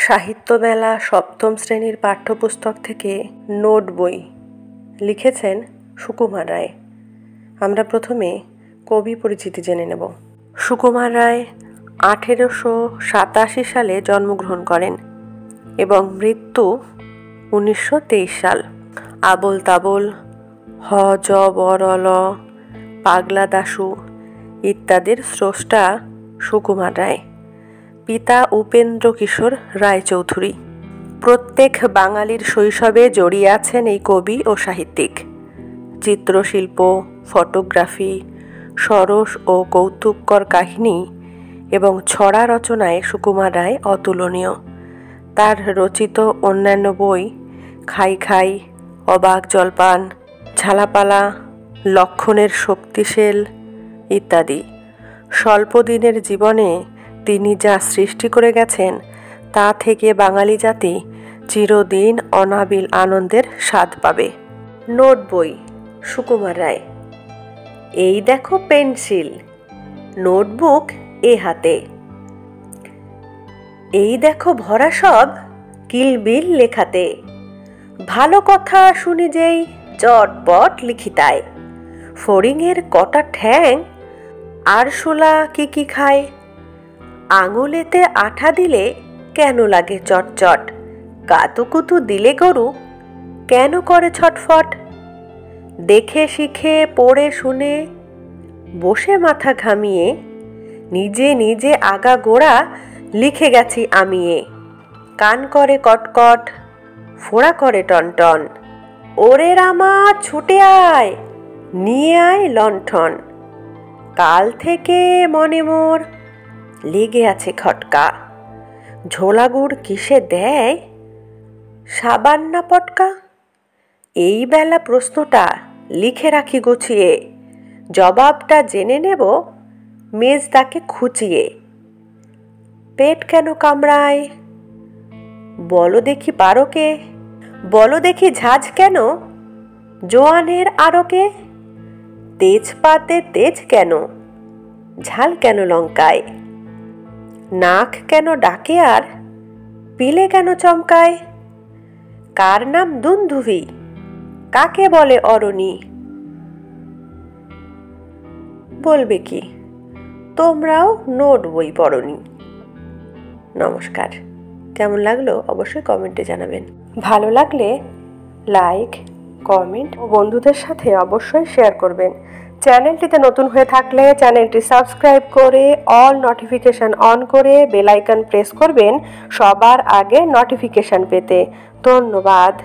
সাহিত্য মেলা সপ্তম শ্রেণীর পাঠ্যপুস্তক থেকে নোট বই লিখেছেন সুকুমার রায়। আমরা প্রথমে কবি পরিচিতি জেনে নেব। সুকুমার রায় 1887 সালে জন্মগ্রহণ করেন এবং মৃত্যু 1923 সাল। আবোল তাবোল, হ জ বরল, পাগলা দাশু ইত্যাদির স্রষ্টা সুকুমার রায়। পিতা উপেন্দ্র কিশোর রায়চৌধুরী। প্রত্যেক বাঙালির শৈশবে জড়িয়ে আছেন এই কবি ও সাহিত্যিক। চিত্রশিল্প, ফটোগ্রাফি, সরস ও কৌতুককর কাহিনী এবং ছড়া রচনায় সুকুমার রায় অতুলনীয়। তার রচিত অন্যান্য বই খাই খাই, অবাক জলপান, ঝালাপালা, লক্ষণের শক্তিশেল ইত্যাদি। স্বল্প দিনের জীবনে তিনি যা সৃষ্টি করে গেছেন তা থেকে বাঙালি জাতি চিরদিন অনাবিল আনন্দের স্বাদ পাবে। নোট বই সুকুমার রায়। এই দেখো পেন্সিল, নোটবুক এ হাতে, এই দেখো ভরা সব কিলবিল লেখাতে, ভালো কথা শুনি যেই চটপট লিখিতায়, ফড়িংয়ের কটা ঠ্যাং আরশোলা কি কি খায়, আঙুলেতে আঠা দিলে কেন লাগে চটচট, কাতুকুতু দিলে গরু কেন করে ছটফট, দেখে শিখে পড়ে শুনে বসে মাথা ঘামিয়ে নিজে নিজে আগা গোড়া লিখে গেছি আমিয়ে, কান করে কটকট, ফোড়া করে টনটন, ওরে রামা ছুটে আয় নিয়ে আয় লণ্ঠন, কাল থেকে মনে মোর লেগে আছে খটকা, ঝোলা গুড় কিসে দেয় সাবান না পটকা, এই বেলা প্রশ্নটা লিখে রাখি গুছিয়ে, জবাবটা জেনে নেব মেজদাকে খুঁচিয়ে, পেট কেন কামড়ায় বলো দেখি পারকে, বলো দেখি ঝাঁঝ কেন জোয়ানের আরকে, তেজপাতে তেজ কেন ঝাল কেন লঙ্কায়, নাক কেন ডাকে আর পিলে কেন চমকায়, কার নাম দুন্ধুভি কাকে বলে অরণি, বলবে কি তোমরাও নোট বই পড়নি। নমস্কার। কেমন লাগলো অবশ্যই কমেন্টে জানাবেন। ভালো লাগলে লাইক, কমেন্ট ও বন্ধুদের সাথে অবশ্যই শেয়ার করবেন। চ্যানেলটিতে নতুন হয়ে থাকলে চ্যানেলটি সাবস্ক্রাইব করে অল নোটিফিকেশন অন করে বেল আইকন প্রেস করবেন সবার আগে নোটিফিকেশন পেতে। ধন্যবাদ।